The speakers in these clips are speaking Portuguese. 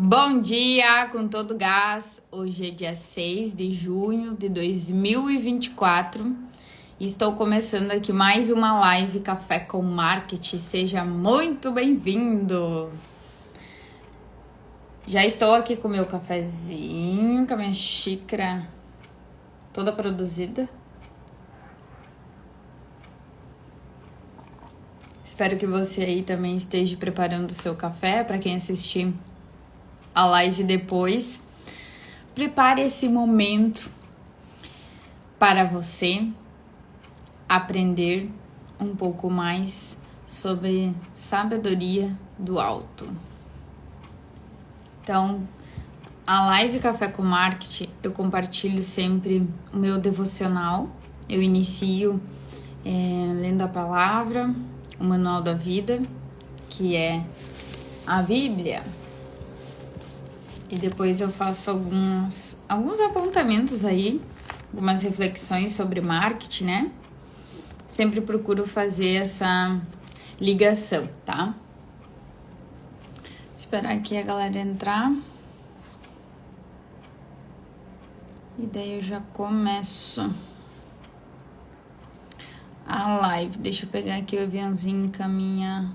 Bom dia, com todo gás. Hoje é dia 6 de junho de 2024 e estou começando aqui mais uma live Café com Marketing. Seja muito bem-vindo! Já estou aqui com o meu cafezinho, com a minha xícara toda produzida. Espero que você aí também esteja preparando o seu café. Para quem assistir a live depois, prepare esse momento para você aprender um pouco mais sobre sabedoria do alto. Então, a live Café com Marketing, eu compartilho sempre o meu devocional. Eu inicio lendo a palavra, o manual da vida, que é a Bíblia. E depois eu faço alguns apontamentos aí, algumas reflexões sobre marketing, né? Sempre procuro fazer essa ligação, tá? Esperar aqui a galera entrar. E daí eu já começo a live. Deixa eu pegar aqui o aviãozinho e encaminhar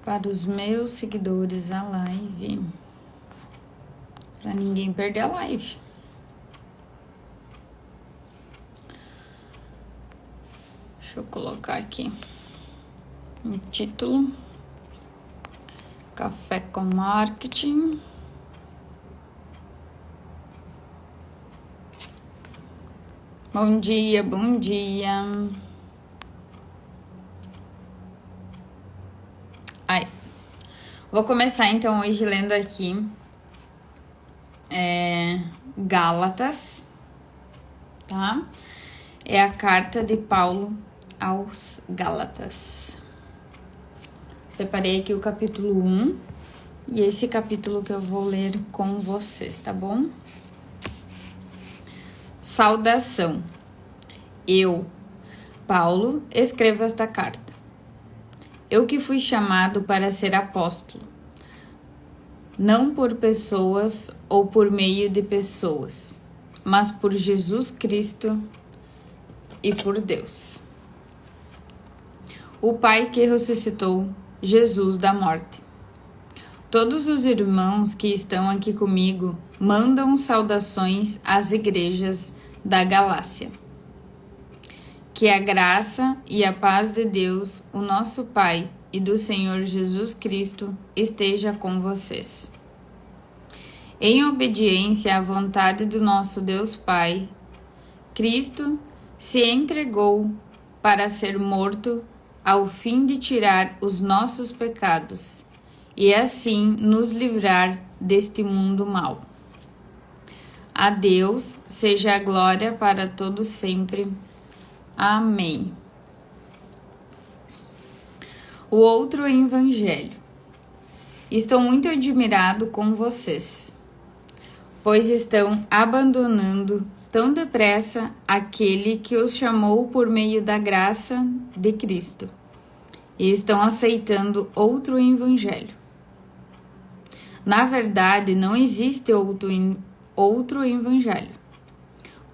para os meus seguidores a live. Para ninguém perder a live. Deixa eu colocar aqui o título: Café com Marketing. Bom dia, bom dia. Vou começar então hoje lendo aqui Gálatas, tá? É a carta de Paulo aos Gálatas. Separei aqui o capítulo 1 e esse capítulo que eu vou ler com vocês, tá bom? Saudação. Eu, Paulo, escrevo esta carta. Eu que fui chamado para ser apóstolo, não por pessoas ou por meio de pessoas, mas por Jesus Cristo e por Deus, o Pai que ressuscitou Jesus da morte. Todos os irmãos que estão aqui comigo mandam saudações às igrejas da Galácia. Que a graça e a paz de Deus, o nosso Pai, e do Senhor Jesus Cristo esteja com vocês. Em obediência à vontade do nosso Deus Pai, Cristo se entregou para ser morto ao fim de tirar os nossos pecados e assim nos livrar deste mundo mau. A Deus seja a glória para todos sempre. Amém. O outro evangelho. Estou muito admirado com vocês, pois estão abandonando tão depressa aquele que os chamou por meio da graça de Cristo e estão aceitando outro evangelho. Na verdade, não existe outro evangelho.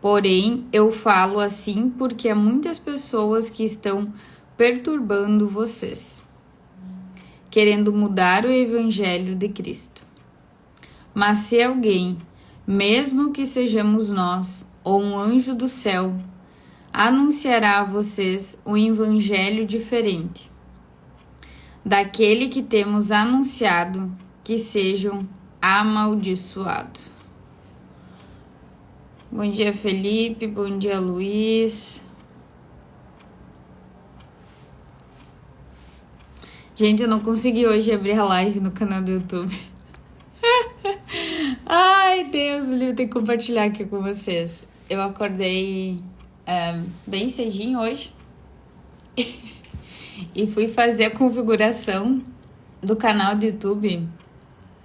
Porém, eu falo assim porque há muitas pessoas que estão perturbando vocês, querendo mudar o evangelho de Cristo. Mas se alguém, mesmo que sejamos nós ou um anjo do céu, anunciará a vocês um evangelho diferente daquele que temos anunciado, que sejam amaldiçoados. Bom dia, Felipe. Bom dia, Luiz. Gente, eu não consegui hoje abrir a live no canal do YouTube. Ai, Deus, eu tenho que compartilhar aqui com vocês. Eu acordei bem cedinho hoje e fui fazer a configuração do canal do YouTube.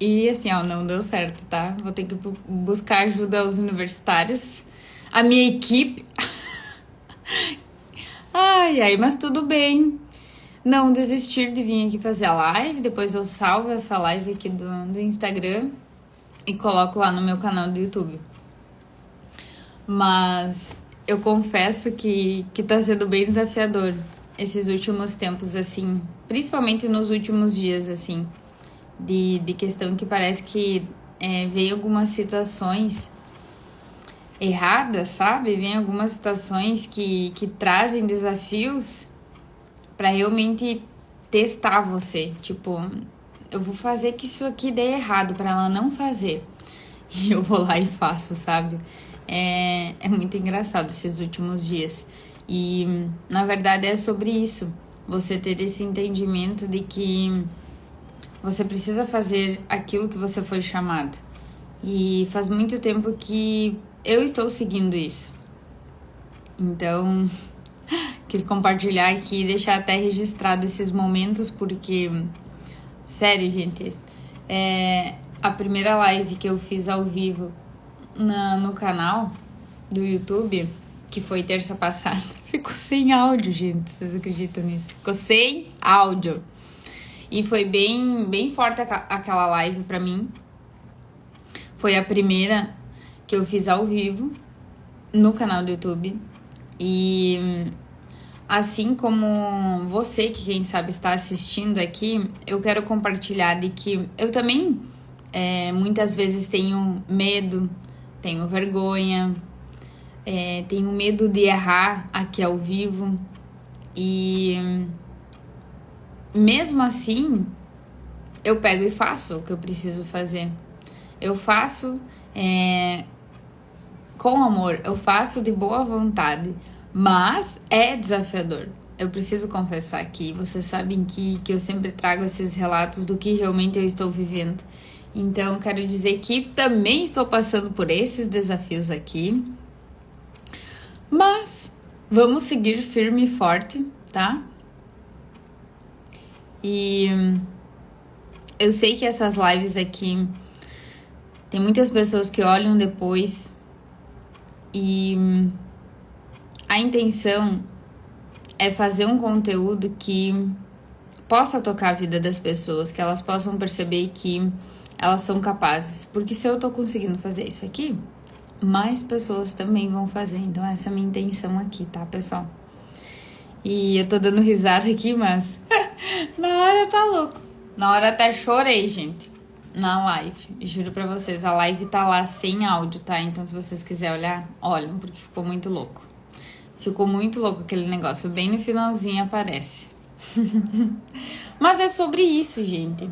E assim, não deu certo, tá? Vou ter que buscar ajuda aos universitários, a minha equipe. Ai, mas tudo bem. não desistir de vir aqui fazer a live. Depois eu salvo essa live aqui do Instagram e coloco lá no meu canal do YouTube. Mas eu confesso que tá sendo bem desafiador esses últimos tempos, assim, principalmente nos últimos dias, assim, de questão que parece que vem algumas situações erradas, sabe? Vem algumas situações que trazem desafios para realmente testar você. Tipo, eu vou fazer que isso aqui dê errado para ela não fazer. E eu vou lá e faço, sabe? É muito engraçado esses últimos dias. E, na verdade, é sobre isso. Você ter esse entendimento de que você precisa fazer aquilo que você foi chamado. E faz muito tempo que eu estou seguindo isso. Então, quis compartilhar aqui e deixar até registrado esses momentos, porque, sério, gente, a primeira live que eu fiz ao vivo no canal do YouTube, que foi terça passada, ficou sem áudio, gente, vocês acreditam nisso? Ficou sem áudio. E foi bem, bem forte aquela live pra mim. Foi a primeira que eu fiz ao vivo no canal do YouTube. E assim como você, que quem sabe está assistindo aqui, eu quero compartilhar de que eu também muitas vezes tenho medo, tenho vergonha, tenho medo de errar aqui ao vivo. E mesmo assim, eu pego e faço o que eu preciso fazer. Eu faço com amor, eu faço de boa vontade, mas é desafiador. Eu preciso confessar aqui, vocês sabem que eu sempre trago esses relatos do que realmente eu estou vivendo. Então, quero dizer que também estou passando por esses desafios aqui, mas vamos seguir firme e forte, tá? E eu sei que essas lives aqui tem muitas pessoas que olham depois e a intenção é fazer um conteúdo que possa tocar a vida das pessoas, que elas possam perceber que elas são capazes. Porque se eu tô conseguindo fazer isso aqui, mais pessoas também vão fazer. Então essa é a minha intenção aqui, tá, pessoal? E eu tô dando risada aqui, mas na hora tá louco. Na hora até chorei, gente. Na live, juro pra vocês, a live tá lá sem áudio, tá? Então se vocês quiserem olhar, olhem, porque ficou muito louco. Ficou muito louco aquele negócio, bem no finalzinho aparece. Mas é sobre isso, gente.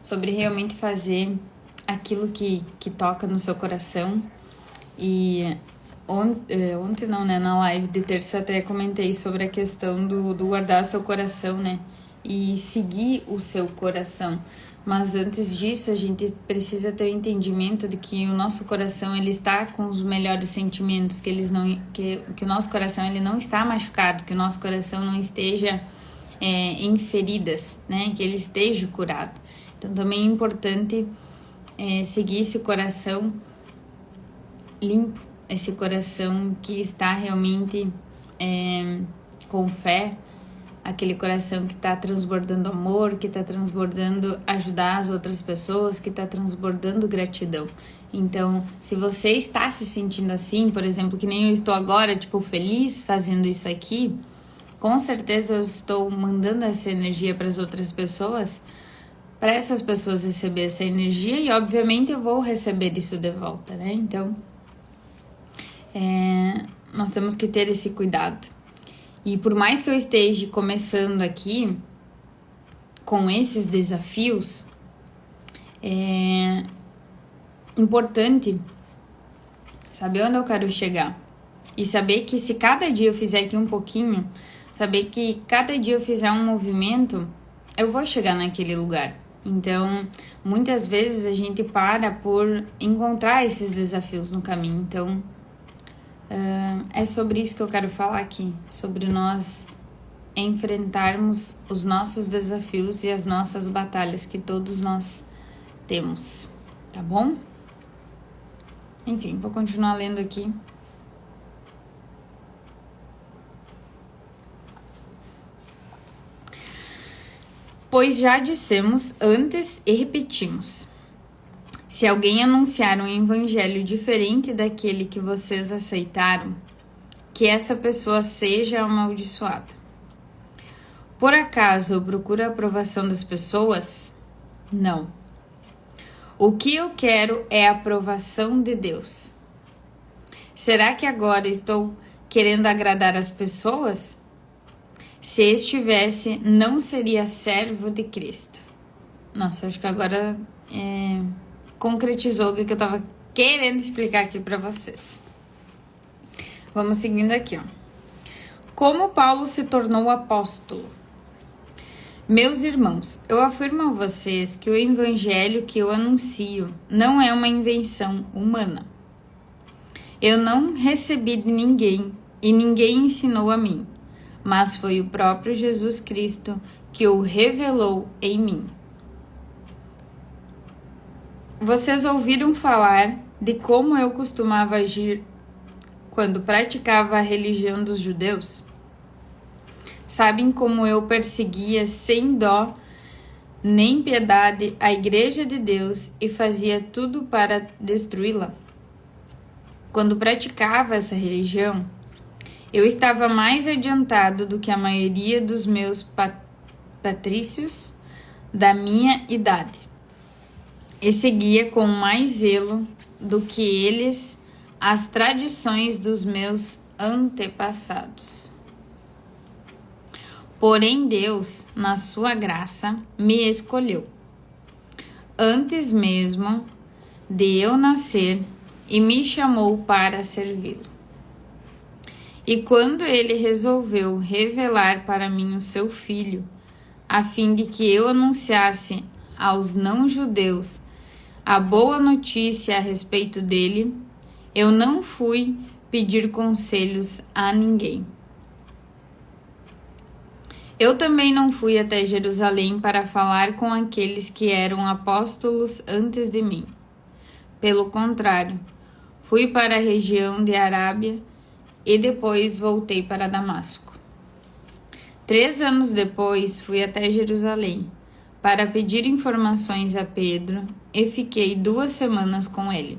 Sobre realmente fazer aquilo que toca no seu coração. E ontem não, né? Na live de terça eu até comentei sobre a questão do guardar o seu coração, né? E seguir o seu coração. Mas antes disso, a gente precisa ter o entendimento de que o nosso coração ele está com os melhores sentimentos, que o nosso coração ele não está machucado, que o nosso coração não esteja em feridas, né? Que ele esteja curado. Então também é importante seguir esse coração limpo, esse coração que está realmente com fé, aquele coração que está transbordando amor, que está transbordando ajudar as outras pessoas, que está transbordando gratidão. Então, se você está se sentindo assim, por exemplo, que nem eu estou agora, tipo, feliz fazendo isso aqui, com certeza eu estou mandando essa energia para as outras pessoas, para essas pessoas receber essa energia e, obviamente, eu vou receber isso de volta, né? Então, nós temos que ter esse cuidado. E por mais que eu esteja começando aqui com esses desafios, é importante saber onde eu quero chegar. E saber que se cada dia eu fizer aqui um pouquinho, saber que cada dia eu fizer um movimento, eu vou chegar naquele lugar. Então, muitas vezes a gente para por encontrar esses desafios no caminho. Então, é sobre isso que eu quero falar aqui, sobre nós enfrentarmos os nossos desafios e as nossas batalhas que todos nós temos, tá bom? Enfim, vou continuar lendo aqui. Pois já dissemos antes e repetimos: se alguém anunciar um evangelho diferente daquele que vocês aceitaram, que essa pessoa seja amaldiçoada. Por acaso eu procuro a aprovação das pessoas? Não. O que eu quero é a aprovação de Deus. Será que agora estou querendo agradar as pessoas? Se estivesse, não seria servo de Cristo. Nossa, acho que agora concretizou o que eu estava querendo explicar aqui para vocês. Vamos seguindo aqui, ó. Como Paulo se tornou apóstolo? Meus irmãos, eu afirmo a vocês que o evangelho que eu anuncio não é uma invenção humana. Eu não recebi de ninguém e ninguém ensinou a mim, mas foi o próprio Jesus Cristo que o revelou em mim. Vocês ouviram falar de como eu costumava agir quando praticava a religião dos judeus? Sabem como eu perseguia sem dó nem piedade a igreja de Deus e fazia tudo para destruí-la? Quando praticava essa religião, eu estava mais adiantado do que a maioria dos meus patrícios da minha idade e seguia com mais zelo do que eles as tradições dos meus antepassados. Porém, Deus, na sua graça, me escolheu, antes mesmo de eu nascer, e me chamou para servi-lo. E quando ele resolveu revelar para mim o seu Filho, a fim de que eu anunciasse aos não-judeus a boa notícia a respeito dele, eu não fui pedir conselhos a ninguém. Eu também não fui até Jerusalém para falar com aqueles que eram apóstolos antes de mim. Pelo contrário, fui para a região de Arábia e depois voltei para Damasco. 3 anos depois, fui até Jerusalém para pedir informações a Pedro e fiquei 2 semanas com ele.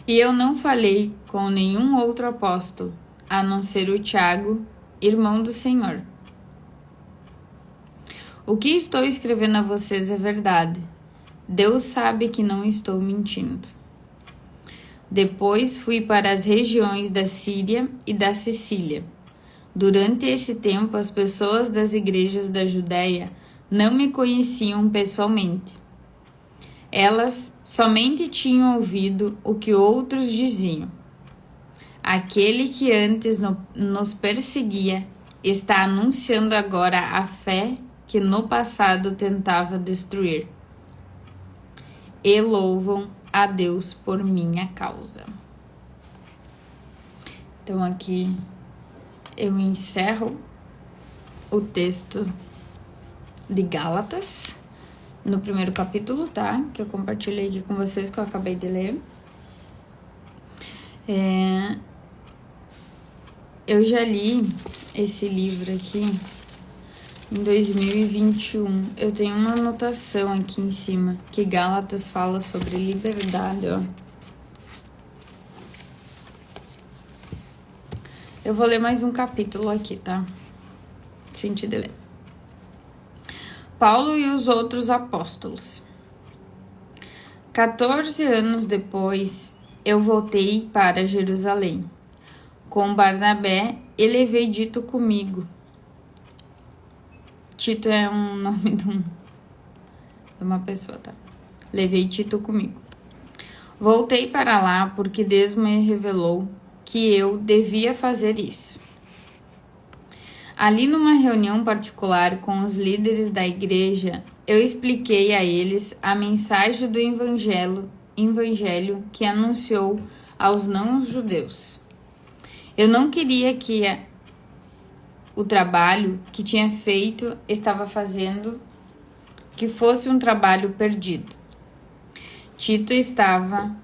E eu não falei com nenhum outro apóstolo, a não ser o Tiago, irmão do Senhor. O que estou escrevendo a vocês é verdade. Deus sabe que não estou mentindo. Depois fui para as regiões da Síria e da Sicília. Durante esse tempo, as pessoas das igrejas da Judéia não me conheciam pessoalmente. Elas somente tinham ouvido o que outros diziam. Aquele que antes nos perseguia está anunciando agora a fé que no passado tentava destruir. E louvam a Deus por minha causa. Então aqui eu encerro o texto de Gálatas, no primeiro capítulo, tá? Que eu compartilhei aqui com vocês, que eu acabei de ler. Eu já li esse livro aqui em 2021. Eu tenho uma anotação aqui em cima, que Gálatas fala sobre liberdade, ó. Eu vou ler mais um capítulo aqui, tá? Senti de ler. Paulo e os outros apóstolos. 14 anos depois, eu voltei para Jerusalém com Barnabé e levei Tito comigo. Tito é um nome de uma pessoa, tá? Levei Tito comigo. Voltei para lá porque Deus me revelou que eu devia fazer isso. Ali numa reunião particular com os líderes da igreja, eu expliquei a eles a mensagem do evangelho que anunciou aos não-judeus. Eu não queria que o trabalho que tinha feito estava fazendo que fosse um trabalho perdido. Tito estava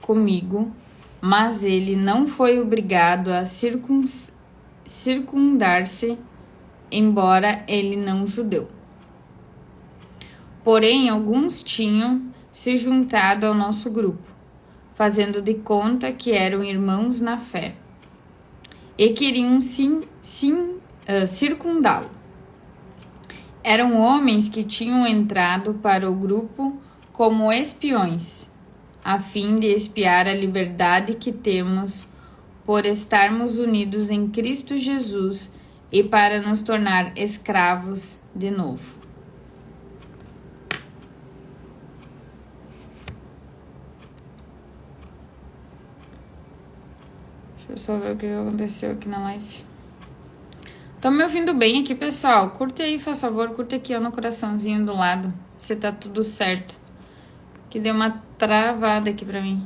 comigo, mas ele não foi obrigado a circundar-se embora ele não judeu. Porém, alguns tinham se juntado ao nosso grupo, fazendo de conta que eram irmãos na fé, e queriam circundá-lo. Eram homens que tinham entrado para o grupo como espiões, a fim de espiar a liberdade que temos por estarmos unidos em Cristo Jesus e para nos tornar escravos de novo. Deixa eu só ver o que aconteceu aqui na live. Estão me ouvindo bem aqui, pessoal? Curte aí, por favor. Curte aqui, ó, no coraçãozinho do lado, se tá tudo certo. Que deu uma travada aqui pra mim.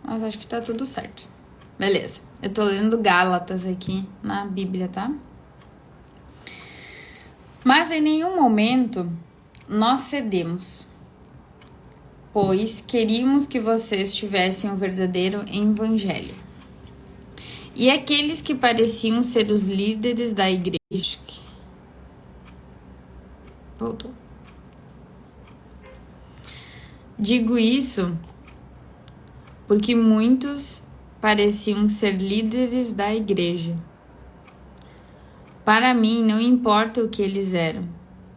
Mas acho que tá tudo certo. Beleza. Eu tô lendo Gálatas aqui na Bíblia, tá? Mas em nenhum momento nós cedemos, pois queríamos que vocês tivessem o verdadeiro evangelho. E aqueles que pareciam ser os líderes da igreja... Voltou. Digo isso porque muitos pareciam ser líderes da igreja. Para mim, não importa o que eles eram,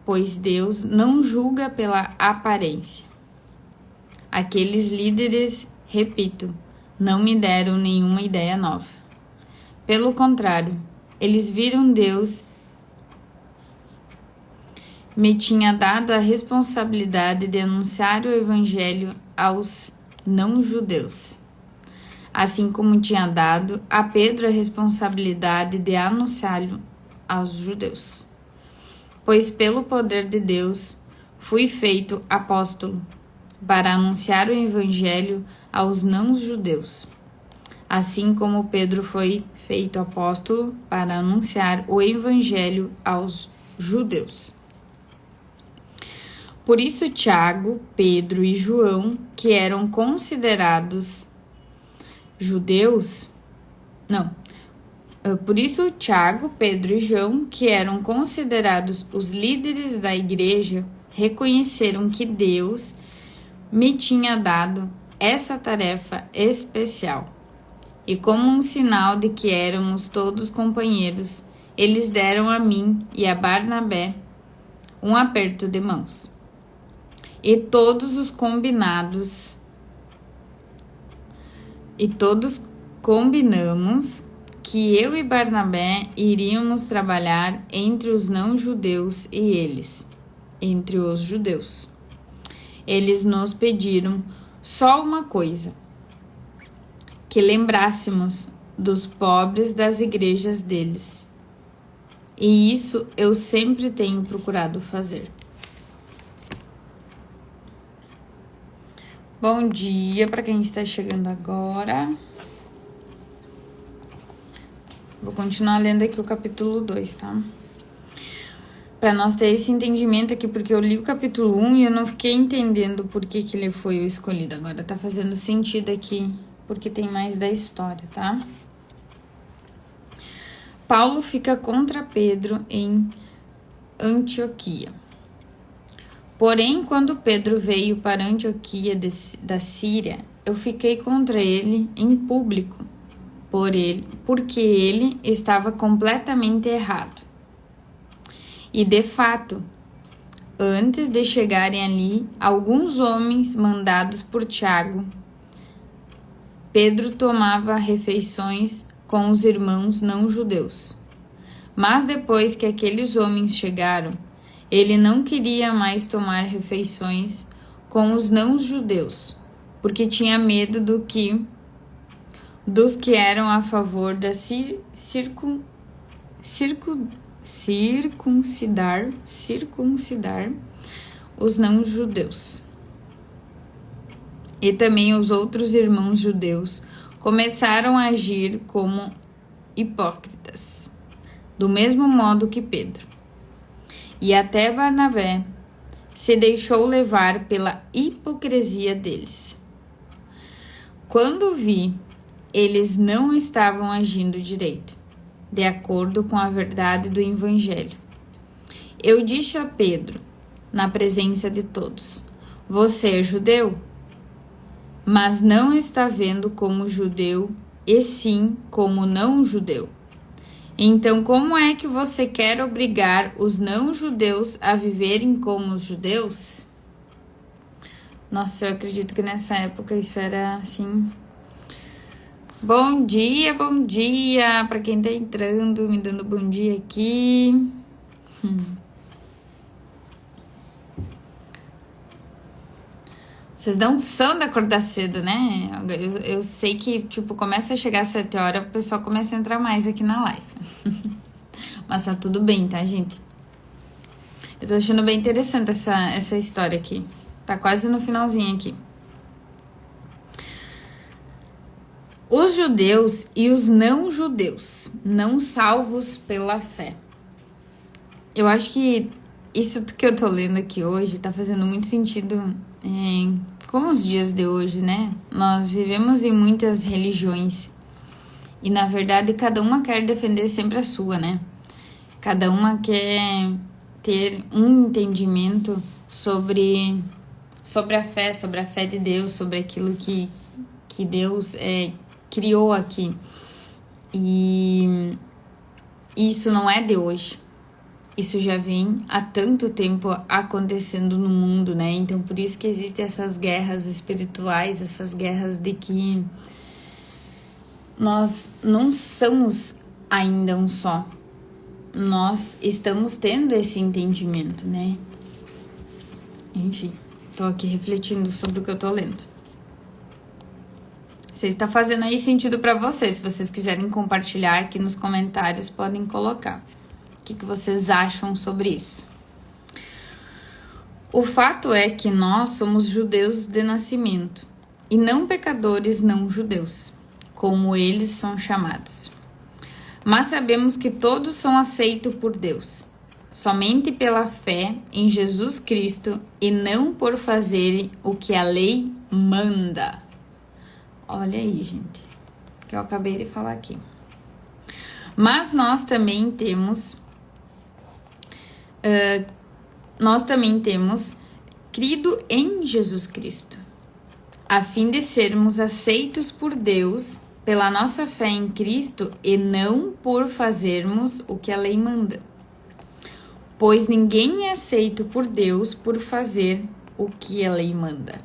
pois Deus não julga pela aparência. Aqueles líderes, repito, não me deram nenhuma ideia nova. Pelo contrário, eles viram Deus me tinha dado a responsabilidade de anunciar o evangelho aos não-judeus, assim como tinha dado a Pedro a responsabilidade de anunciá-lo aos judeus. Pois pelo poder de Deus fui feito apóstolo para anunciar o evangelho aos não-judeus, assim como Pedro foi feito apóstolo para anunciar o evangelho aos judeus. Por isso, Tiago, Pedro e João, que eram considerados judeus... Por isso, Tiago, Pedro e João, que eram considerados os líderes da igreja, reconheceram que Deus me tinha dado essa tarefa especial. E como um sinal de que éramos todos companheiros, eles deram a mim e a Barnabé um aperto de mãos. E todos combinamos que eu e Barnabé iríamos trabalhar entre os não-judeus e eles, entre os judeus. Eles nos pediram só uma coisa: que lembrássemos dos pobres das igrejas deles. E isso eu sempre tenho procurado fazer. Bom dia para quem está chegando agora. Vou continuar lendo aqui o capítulo 2, tá? Para nós ter esse entendimento aqui, porque eu li o capítulo 1 e eu não fiquei entendendo por que ele foi o escolhido. Agora tá fazendo sentido aqui, porque tem mais da história, tá? Paulo fica contra Pedro em Antioquia. Porém, quando Pedro veio para Antioquia da Síria, eu fiquei contra ele em público, porque ele estava completamente errado. E, de fato, antes de chegarem ali, alguns homens mandados por Tiago, Pedro tomava refeições com os irmãos não-judeus. Mas depois que aqueles homens chegaram, ele não queria mais tomar refeições com os não-judeus, porque tinha medo dos que eram a favor da circuncidar os não-judeus. E também os outros irmãos judeus começaram a agir como hipócritas, do mesmo modo que Pedro. E até Barnabé se deixou levar pela hipocrisia deles. Quando vi eles não estavam agindo direito, de acordo com a verdade do Evangelho. Eu disse a Pedro, na presença de todos: você é judeu, mas não está vendo como judeu, e sim como não judeu. Então, como é que você quer obrigar os não-judeus a viverem como os judeus? Nossa, eu acredito que nessa época isso era assim. Bom dia para quem tá entrando, me dando bom dia aqui. Vocês não são da acordar cedo, né? Eu sei que, tipo, começa a chegar às 7 horas, o pessoal começa a entrar mais aqui na live. Mas tá tudo bem, tá, gente? Eu tô achando bem interessante essa história aqui. Tá quase no finalzinho aqui. Os judeus e os não-judeus, não salvos pela fé. Eu acho que isso que eu tô lendo aqui hoje tá fazendo muito sentido com os dias de hoje, né? Nós vivemos em muitas religiões e, na verdade, cada uma quer defender sempre a sua, né? Cada uma quer ter um entendimento sobre a fé de Deus, sobre aquilo que Deus criou aqui. E isso não é de hoje. Isso já vem há tanto tempo acontecendo no mundo, né? Então, por isso que existem essas guerras espirituais, essas guerras de que nós não somos ainda um só. Nós estamos tendo esse entendimento, né? Enfim, tô aqui refletindo sobre o que eu tô lendo. Se está fazendo aí sentido para vocês, se vocês quiserem compartilhar aqui nos comentários, podem colocar. O que vocês acham sobre isso? O fato é que nós somos judeus de nascimento e não pecadores não judeus, como eles são chamados. Mas sabemos que todos são aceitos por Deus, somente pela fé em Jesus Cristo e não por fazerem o que a lei manda. Olha aí, gente, que eu acabei de falar aqui. Mas nós também temos crido em Jesus Cristo, a fim de sermos aceitos por Deus pela nossa fé em Cristo e não por fazermos o que a lei manda. Pois ninguém é aceito por Deus por fazer o que a lei manda.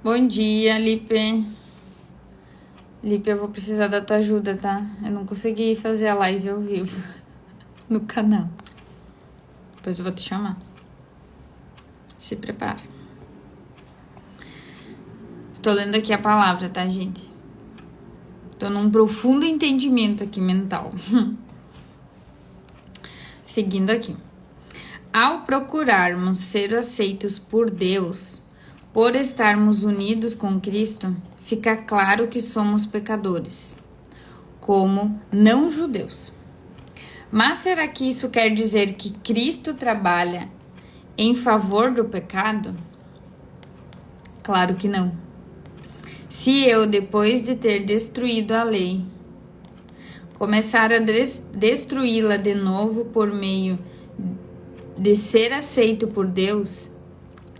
Bom dia, Lipe. Lipe, eu vou precisar da tua ajuda, tá? Eu não consegui fazer a live ao vivo no canal. Depois eu vou te chamar. Se prepara. Estou lendo aqui a palavra, tá, gente? Estou num profundo entendimento aqui mental. Seguindo aqui. Ao procurarmos ser aceitos por Deus, por estarmos unidos com Cristo, fica claro que somos pecadores, como não judeus. Mas será que isso quer dizer que Cristo trabalha em favor do pecado? Claro que não. Se eu, depois de ter destruído a lei, começar a destruí-la de novo por meio de ser aceito por Deus,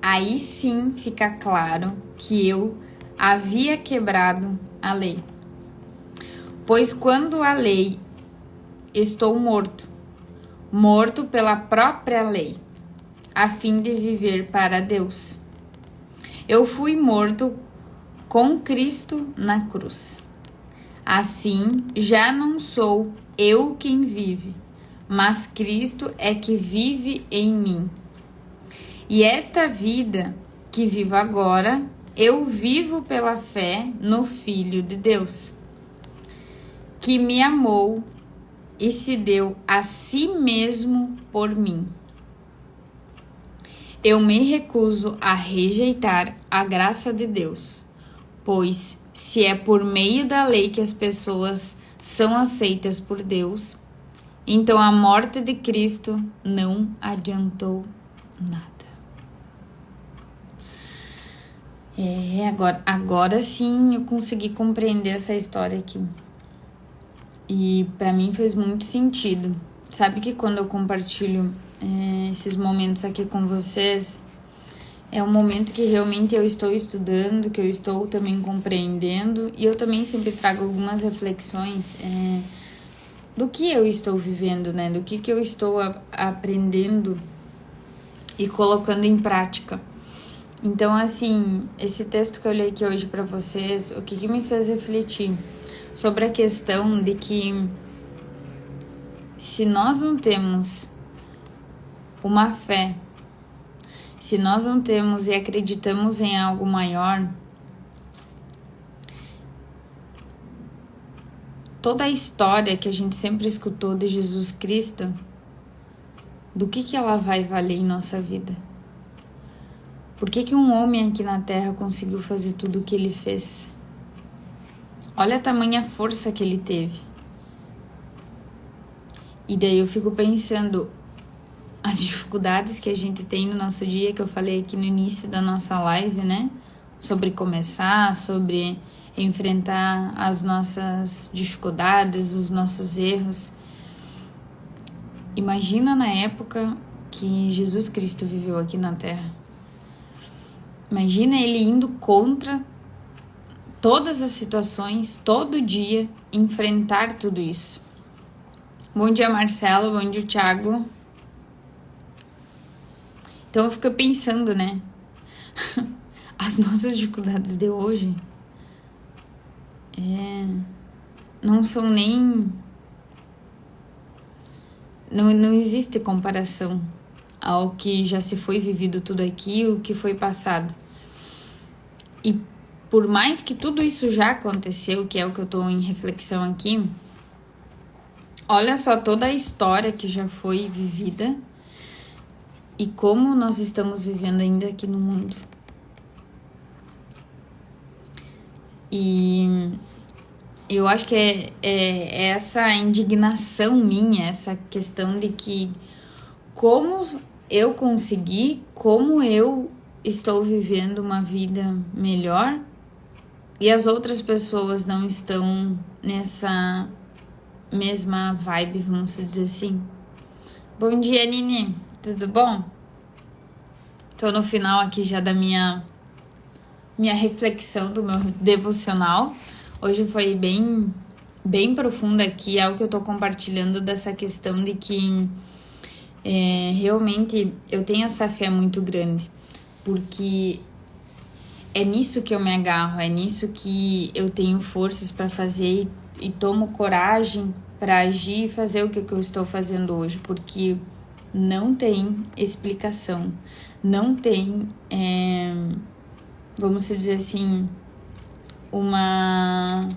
aí sim fica claro que eu havia quebrado a lei. Pois quando a lei, estou morto pela própria lei, a fim de viver para Deus. Eu fui morto com Cristo na cruz. Assim, já não sou eu quem vive, mas Cristo é que vive em mim. E esta vida que vivo agora, eu vivo pela fé no Filho de Deus, que me amou e se deu a si mesmo por mim. Eu me recuso a rejeitar a graça de Deus, pois se é por meio da lei que as pessoas são aceitas por Deus, então a morte de Cristo não adiantou nada. Agora sim eu consegui compreender essa história aqui. E pra mim fez muito sentido. Sabe que quando eu compartilho esses momentos aqui com vocês, é um momento que realmente eu estou estudando, que eu estou também compreendendo, e eu também sempre trago algumas reflexões do que eu estou vivendo, né? Do que eu estou aprendendo e colocando em prática. Então, assim, esse texto que eu li aqui hoje para vocês, o que me fez refletir sobre a questão de que se nós não temos uma fé, se nós não temos e acreditamos em algo maior, toda a história que a gente sempre escutou de Jesus Cristo, do que ela vai valer em nossa vida? Por que um homem aqui na Terra conseguiu fazer tudo o que ele fez? Olha a tamanha força que ele teve. E daí eu fico pensando as dificuldades que a gente tem no nosso dia, que eu falei aqui no início da nossa live, né? Sobre começar, sobre enfrentar as nossas dificuldades, os nossos erros. Imagina na época que Jesus Cristo viveu aqui na Terra. Imagina ele indo contra todas as situações, todo dia, enfrentar tudo isso. Bom dia, Marcelo. Bom dia, Thiago. Então eu fico pensando, né? As nossas dificuldades de hoje não são nem... Não existe comparação ao que já se foi vivido tudo aqui, o que foi passado. E por mais que tudo isso já aconteceu, que é o que eu tô em reflexão aqui, olha só toda a história que já foi vivida e como nós estamos vivendo ainda aqui no mundo. E eu acho que é essa indignação minha, essa questão de que como eu consegui, como eu estou vivendo uma vida melhor e as outras pessoas não estão nessa mesma vibe, vamos dizer assim. Bom dia, Nini. Tudo bom? Tô no final aqui já da minha reflexão, do meu devocional. Hoje foi bem profunda aqui, é o que eu tô compartilhando dessa questão de que realmente eu tenho essa fé muito grande, porque é nisso que eu me agarro, é nisso que eu tenho forças para fazer e tomo coragem para agir e fazer o que eu estou fazendo hoje, porque não tem explicação, não tem, vamos dizer assim, uma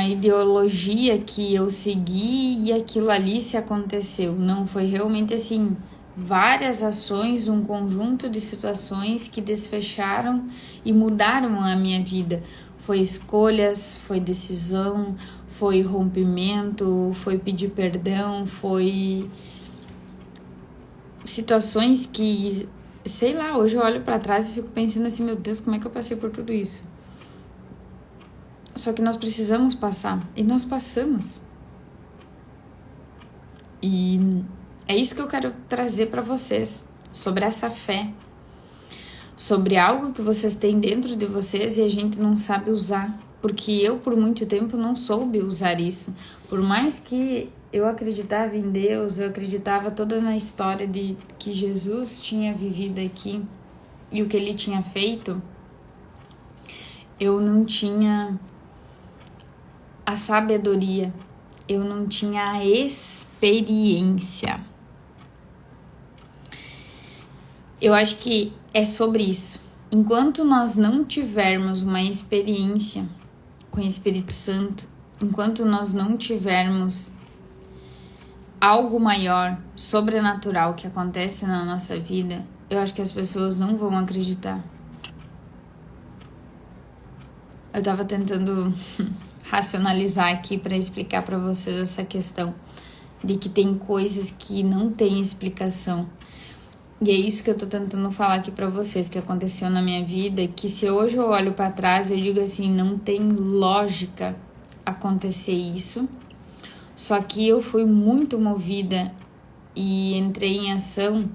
ideologia que eu segui e aquilo ali se aconteceu. Não, foi realmente assim, várias ações, um conjunto de situações que desfecharam e mudaram a minha vida. Foi escolhas, foi decisão, foi rompimento, foi pedir perdão, foi situações que, sei lá, hoje eu olho pra trás e fico pensando assim, meu Deus, como é que eu passei por tudo isso? Só que nós precisamos passar, e nós passamos. E é isso que eu quero trazer para vocês, sobre essa fé, sobre algo que vocês têm dentro de vocês e a gente não sabe usar, porque eu por muito tempo não soube usar isso. Por mais que eu acreditava em Deus, eu acreditava toda na história de que Jesus tinha vivido aqui e o que ele tinha feito, eu não tinha a sabedoria, eu não tinha a experiência. Eu acho que é sobre isso. Enquanto nós não tivermos uma experiência com o Espírito Santo, enquanto nós não tivermos algo maior, sobrenatural que acontece na nossa vida, eu acho que as pessoas não vão acreditar. Eu tava tentando racionalizar aqui para explicar para vocês essa questão de que tem coisas que não tem explicação. E é isso que eu tô tentando falar aqui pra vocês, que aconteceu na minha vida, que se hoje eu olho pra trás, eu digo assim, não tem lógica acontecer isso. Só que eu fui muito movida e entrei em ação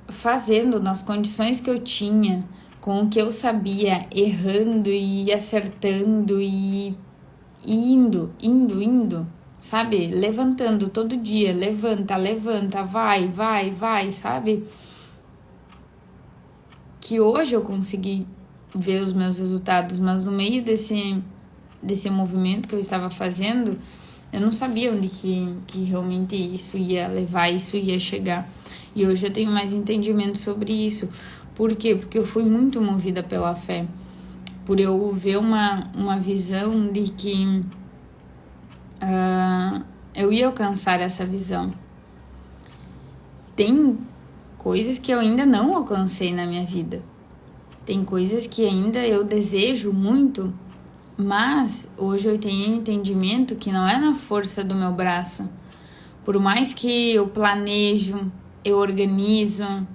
fazendo nas condições que eu tinha, com o que eu sabia, errando e acertando e indo, sabe? Levantando todo dia, levanta, vai, sabe? Que hoje eu consegui ver os meus resultados, mas no meio desse movimento que eu estava fazendo, eu não sabia onde que realmente isso ia levar, isso ia chegar. E hoje eu tenho mais entendimento sobre isso. Por quê? Porque eu fui muito movida pela fé. Por eu ver uma visão de que eu ia alcançar essa visão. Tem coisas que eu ainda não alcancei na minha vida. Tem coisas que ainda eu desejo muito, mas hoje eu tenho entendimento que não é na força do meu braço. Por mais que eu planejo, eu organizo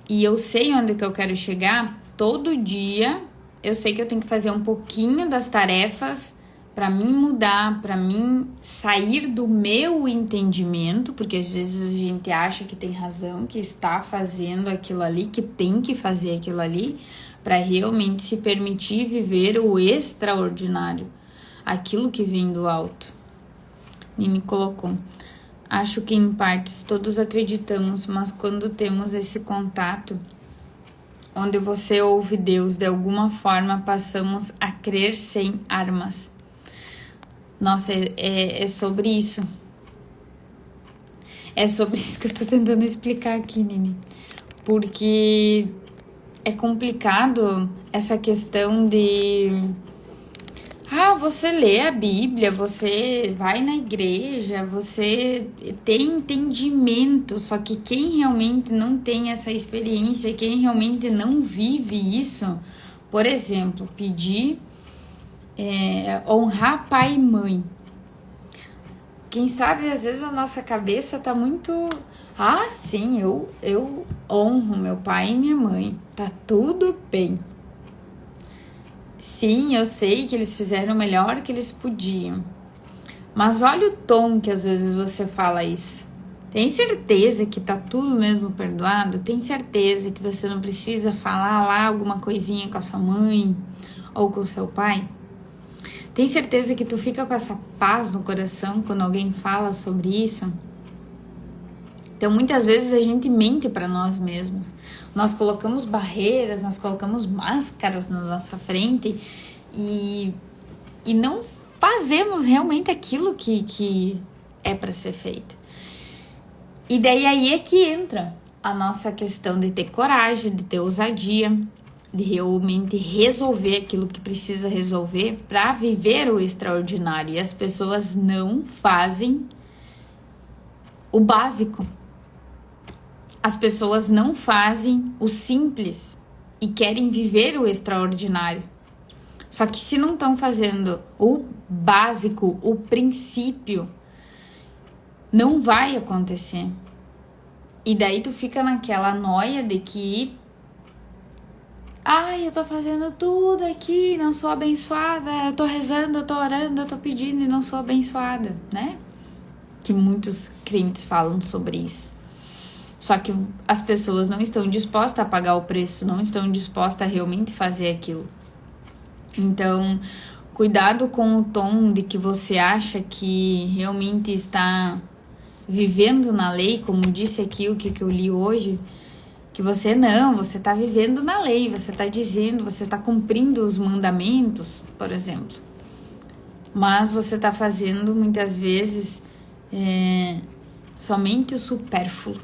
e eu sei onde que eu quero chegar, todo dia eu sei que eu tenho que fazer um pouquinho das tarefas para mim mudar, para mim sair do meu entendimento, porque às vezes a gente acha que tem razão, que está fazendo aquilo ali, que tem que fazer aquilo ali, para realmente se permitir viver o extraordinário, aquilo que vem do alto. Nini colocou: acho que em partes todos acreditamos, mas quando temos esse contato, onde você ouve Deus, de alguma forma passamos a crer sem armas. Nossa, é sobre isso. É sobre isso que eu tô tentando explicar aqui, Nini. Porque é complicado essa questão de... você lê a Bíblia, você vai na igreja, você tem entendimento, só que quem realmente não tem essa experiência, quem realmente não vive isso, por exemplo, pedir, honrar pai e mãe. Quem sabe, às vezes a nossa cabeça tá muito... sim, eu honro meu pai e minha mãe, tá tudo bem. Sim, eu sei que eles fizeram o melhor que eles podiam. Mas olha o tom que às vezes você fala isso. Tem certeza que tá tudo mesmo perdoado? Tem certeza que você não precisa falar lá alguma coisinha com a sua mãe ou com o seu pai? Tem certeza que tu fica com essa paz no coração quando alguém fala sobre isso? Então, muitas vezes a gente mente para nós mesmos. Nós colocamos barreiras, nós colocamos máscaras na nossa frente e não fazemos realmente aquilo que é para ser feito. E daí aí é que entra a nossa questão de ter coragem, de ter ousadia, de realmente resolver aquilo que precisa resolver para viver o extraordinário. E as pessoas não fazem o básico. As pessoas não fazem o simples e querem viver o extraordinário. Só que se não estão fazendo o básico, o princípio, não vai acontecer. E daí tu fica naquela noia de que eu tô fazendo tudo aqui, não sou abençoada, eu tô rezando, eu tô orando, eu tô pedindo e não sou abençoada, né? Que muitos crentes falam sobre isso. Só que as pessoas não estão dispostas a pagar o preço, não estão dispostas a realmente fazer aquilo. Então, cuidado com o tom de que você acha que realmente está vivendo na lei, como disse aqui o que eu li hoje, que você está vivendo na lei, você está dizendo, você está cumprindo os mandamentos, por exemplo. Mas você está fazendo, muitas vezes, somente o supérfluo.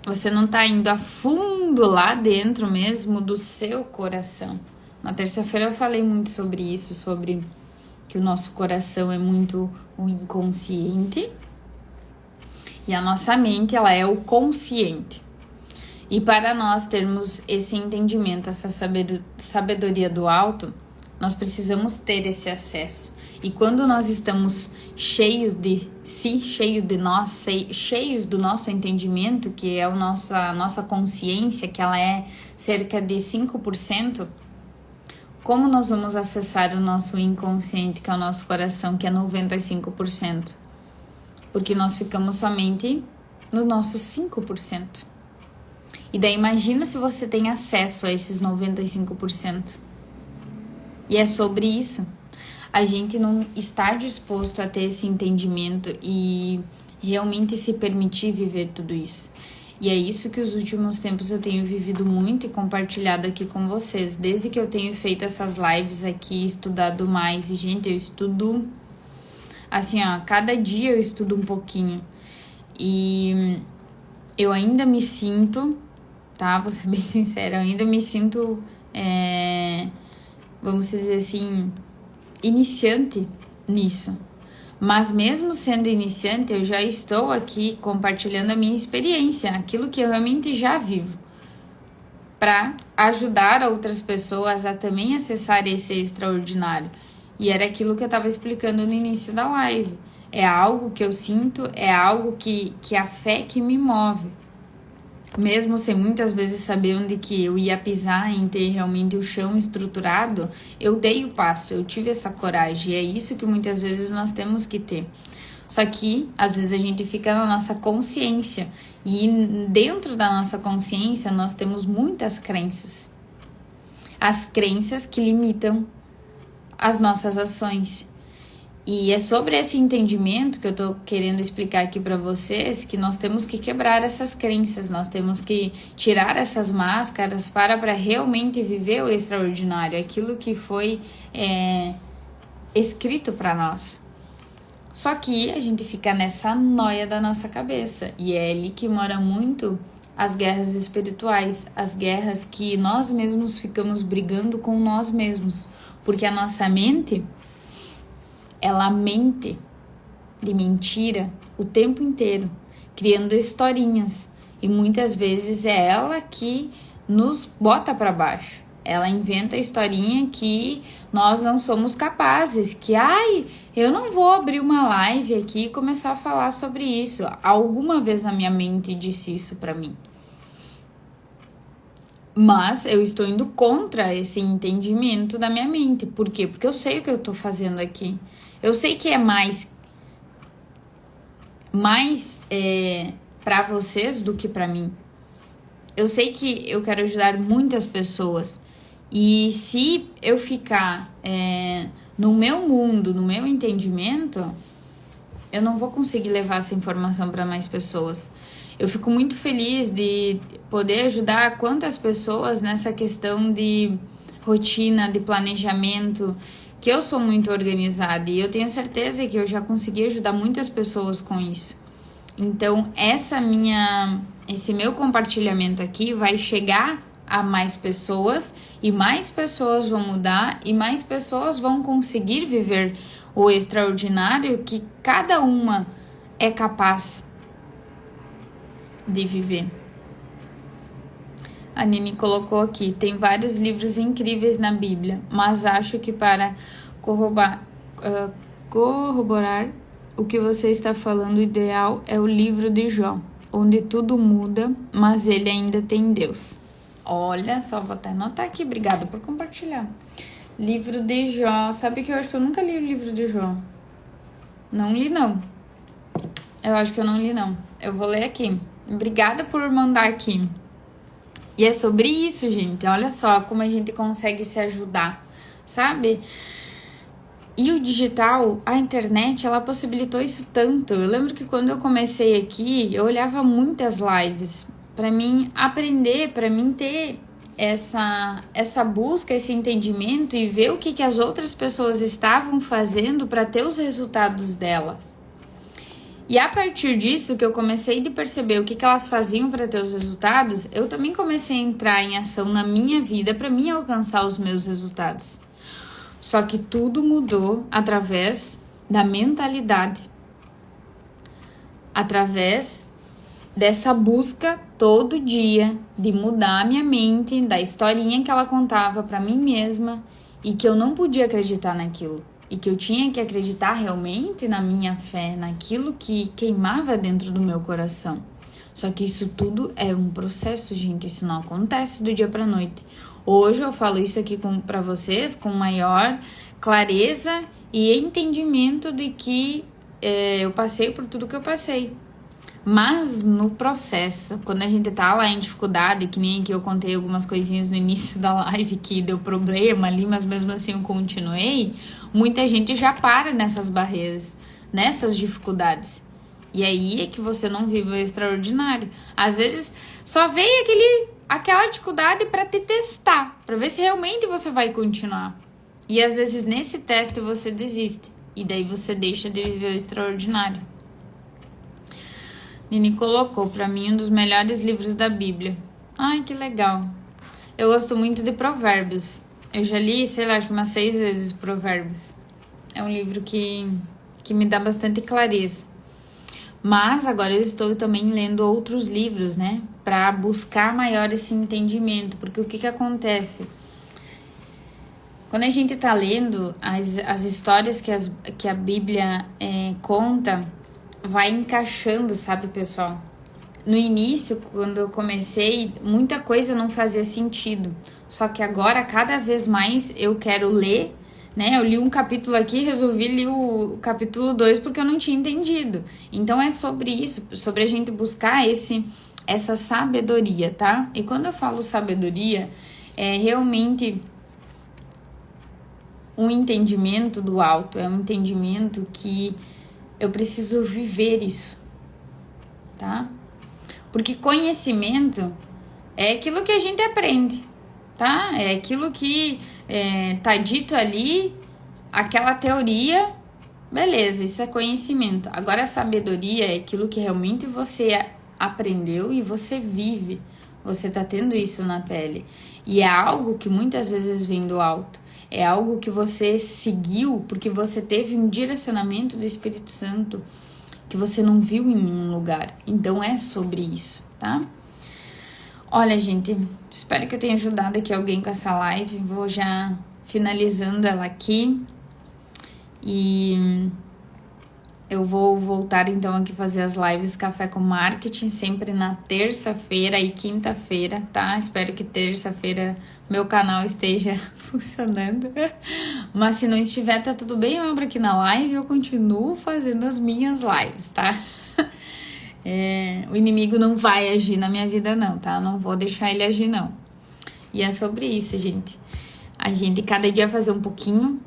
Você não está indo a fundo lá dentro mesmo do seu coração. Na terça-feira eu falei muito sobre isso, sobre que o nosso coração é muito o inconsciente e a nossa mente, ela é o consciente. E para nós termos esse entendimento, essa sabedoria do alto, nós precisamos ter esse acesso. E quando nós estamos cheios de si, cheios de nós, cheios do nosso entendimento, que é a nossa consciência, que ela é cerca de 5%, como nós vamos acessar o nosso inconsciente, que é o nosso coração, que é 95%? Porque nós ficamos somente no nosso 5%. E daí imagina se você tem acesso a esses 95%. E é sobre isso. A gente não está disposto a ter esse entendimento e realmente se permitir viver tudo isso. E é isso que os últimos tempos eu tenho vivido muito e compartilhado aqui com vocês. Desde que eu tenho feito essas lives aqui, estudado mais. E, gente, eu estudo... Assim, ó, cada dia eu estudo um pouquinho. E eu ainda me sinto, tá? Vou ser bem sincera, eu ainda me sinto, vamos dizer assim, iniciante nisso. Mas mesmo sendo iniciante, eu já estou aqui compartilhando a minha experiência, aquilo que eu realmente já vivo, para ajudar outras pessoas a também acessar esse extraordinário. E era aquilo que eu estava explicando no início da live. É algo que eu sinto, é algo que a fé que me move. Mesmo sem muitas vezes saber onde que eu ia pisar, em ter realmente o chão estruturado, eu dei o passo, eu tive essa coragem. E é isso que muitas vezes nós temos que ter. Só que, às vezes, a gente fica na nossa consciência. E dentro da nossa consciência, nós temos muitas crenças. As crenças que limitam as nossas ações. E é sobre esse entendimento que eu tô querendo explicar aqui para vocês, que nós temos que quebrar essas crenças, nós temos que tirar essas máscaras para realmente viver o extraordinário, aquilo que foi escrito para nós. Só que a gente fica nessa noia da nossa cabeça, e é ali que mora muito as guerras espirituais, as guerras que nós mesmos ficamos brigando com nós mesmos, porque a nossa mente... ela mente de mentira o tempo inteiro, criando historinhas. E muitas vezes é ela que nos bota para baixo. Ela inventa a historinha que nós não somos capazes. Que, eu não vou abrir uma live aqui e começar a falar sobre isso. Alguma vez a minha mente disse isso para mim. Mas eu estou indo contra esse entendimento da minha mente. Por quê? Porque eu sei o que eu estou fazendo aqui. Eu sei que é mais para vocês do que para mim. Eu sei que eu quero ajudar muitas pessoas. E se eu ficar no meu mundo, no meu entendimento, eu não vou conseguir levar essa informação para mais pessoas. Eu fico muito feliz de poder ajudar quantas pessoas nessa questão de rotina, de planejamento, que eu sou muito organizada e eu tenho certeza que eu já consegui ajudar muitas pessoas com isso. Então, esse meu compartilhamento aqui vai chegar a mais pessoas e mais pessoas vão mudar e mais pessoas vão conseguir viver o extraordinário que cada uma é capaz de viver. A Nini colocou aqui, tem vários livros incríveis na Bíblia, mas acho que para corroborar o que você está falando, o ideal é o livro de Jó, onde tudo muda, mas ele ainda tem Deus. Olha só, vou até anotar aqui, obrigada por compartilhar. Livro de Jó, sabe que eu acho que eu nunca li o livro de Jó. Não li, não. Eu acho que eu não li, não. Eu vou ler aqui. Obrigada por mandar aqui. E é sobre isso, gente. Olha só como a gente consegue se ajudar, sabe? E o digital, a internet, ela possibilitou isso tanto. Eu lembro que quando eu comecei aqui, eu olhava muitas lives para mim aprender, para mim ter essa busca, esse entendimento e ver o que as outras pessoas estavam fazendo para ter os resultados delas. E a partir disso que eu comecei a perceber o que elas faziam para ter os resultados, eu também comecei a entrar em ação na minha vida para mim alcançar os meus resultados. Só que tudo mudou através da mentalidade. Através dessa busca todo dia de mudar a minha mente, da historinha que ela contava para mim mesma e que eu não podia acreditar naquilo. e que eu tinha que acreditar realmente na minha fé, naquilo que queimava dentro do meu coração. Só que isso tudo é um processo, gente, isso não acontece do dia para noite. Hoje eu falo isso aqui para vocês com maior clareza e entendimento de que eu passei por tudo que eu passei. Mas no processo, quando a gente tá lá em dificuldade, que nem que eu contei algumas coisinhas no início da live que deu problema ali, mas mesmo assim eu continuei, muita gente já para nessas barreiras, nessas dificuldades. E aí é que você não vive o extraordinário. Às vezes só veio aquela dificuldade para te testar, para ver se realmente você vai continuar. E às vezes nesse teste você desiste, e daí você deixa de viver o extraordinário. Nini colocou para mim um dos melhores livros da Bíblia. Ai, que legal. Eu gosto muito de Provérbios. Eu já li, sei lá, acho que umas 6 vezes Provérbios. É um livro que me dá bastante clareza. Mas agora eu estou também lendo outros livros, né? Para buscar maior esse entendimento. Porque o que acontece? Quando a gente está lendo as histórias que a Bíblia conta, vai encaixando, sabe, pessoal? No início, quando eu comecei, muita coisa não fazia sentido. Só que agora, cada vez mais, eu quero ler, né? Eu li um capítulo aqui, resolvi ler o capítulo 2 porque eu não tinha entendido. Então, é sobre isso, sobre a gente buscar essa sabedoria, tá? E quando eu falo sabedoria, é realmente um entendimento do alto, é um entendimento que eu preciso viver isso, tá? Porque conhecimento é aquilo que a gente aprende, tá? É aquilo que tá dito ali, aquela teoria, beleza, isso é conhecimento. Agora a sabedoria é aquilo que realmente você aprendeu e você vive. Você tá tendo isso na pele. E é algo que muitas vezes vem do alto. É algo que você seguiu porque você teve um direcionamento do Espírito Santo que você não viu em nenhum lugar. Então é sobre isso, tá? Olha, gente, espero que eu tenha ajudado aqui alguém com essa live. Vou já finalizando ela aqui. E eu vou voltar então aqui fazer as lives Café com Marketing, sempre na terça-feira e quinta-feira, tá? Espero que terça-feira meu canal esteja funcionando. Mas se não estiver, tá tudo bem, eu abro aqui na live e eu continuo fazendo as minhas lives, tá? O inimigo não vai agir na minha vida não, tá? Eu não vou deixar ele agir não. E é sobre isso, gente. A gente cada dia fazer um pouquinho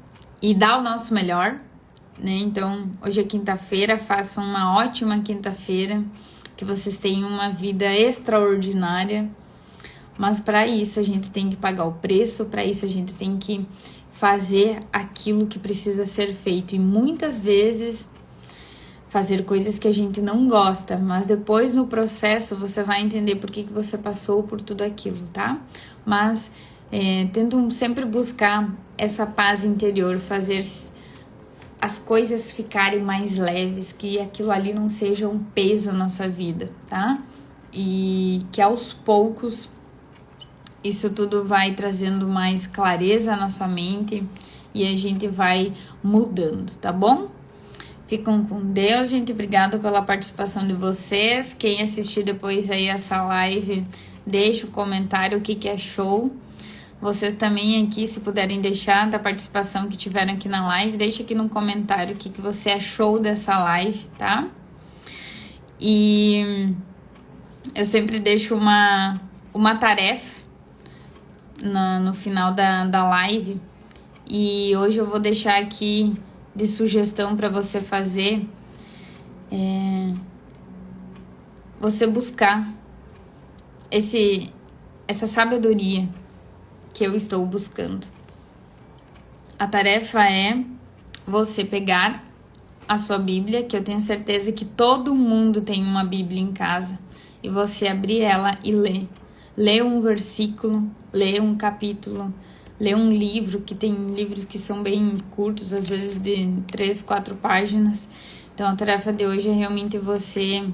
e dar o nosso melhor, né? Então, hoje é quinta-feira, façam uma ótima quinta-feira, que vocês tenham uma vida extraordinária. Mas para isso a gente tem que pagar o preço, para isso a gente tem que fazer aquilo que precisa ser feito. E muitas vezes fazer coisas que a gente não gosta, mas depois no processo você vai entender por que você passou por tudo aquilo, tá? Mas tentam sempre buscar essa paz interior, fazer as coisas ficarem mais leves, que aquilo ali não seja um peso na sua vida, tá? E que aos poucos isso tudo vai trazendo mais clareza na sua mente e a gente vai mudando, tá bom? Ficam com Deus, gente. Obrigada pela participação de vocês. Quem assistir depois aí essa live, deixa o comentário o que achou. Vocês também aqui, se puderem deixar da participação que tiveram aqui na live, deixa aqui no comentário o que você achou dessa live, tá? E eu sempre deixo uma tarefa no final da live, e hoje eu vou deixar aqui de sugestão para você fazer, você buscar essa sabedoria que eu estou buscando. A tarefa é você pegar a sua Bíblia, que eu tenho certeza que todo mundo tem uma Bíblia em casa, e você abrir ela e ler. Lê um versículo, lê um capítulo, lê um livro, que tem livros que são bem curtos, às vezes de 3, 4 páginas. Então a tarefa de hoje é realmente você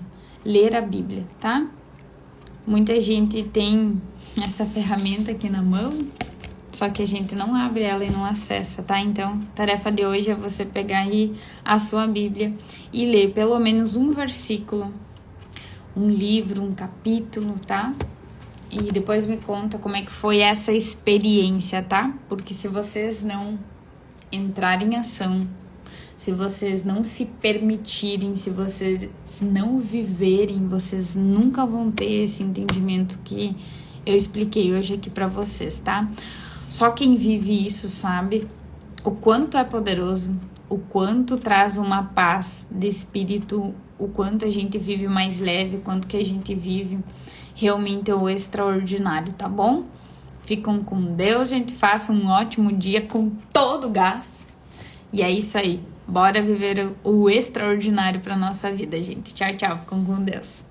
ler a Bíblia, tá? Muita gente tem essa ferramenta aqui na mão. só que a gente não abre ela e não acessa, tá? Então, a tarefa de hoje é você pegar aí a sua Bíblia e ler pelo menos um versículo, um livro, um capítulo, tá? E depois me conta como é que foi essa experiência, tá? Porque se vocês não entrarem em ação, se vocês não se permitirem, se vocês não viverem, vocês nunca vão ter esse entendimento que eu expliquei hoje aqui pra vocês, tá? Só quem vive isso sabe o quanto é poderoso, o quanto traz uma paz de espírito, o quanto a gente vive mais leve, o quanto que a gente vive realmente o extraordinário, tá bom? Ficam com Deus, gente. Faça um ótimo dia com todo o gás. E é isso aí. Bora viver o extraordinário pra nossa vida, gente. Tchau, tchau. Ficam com Deus.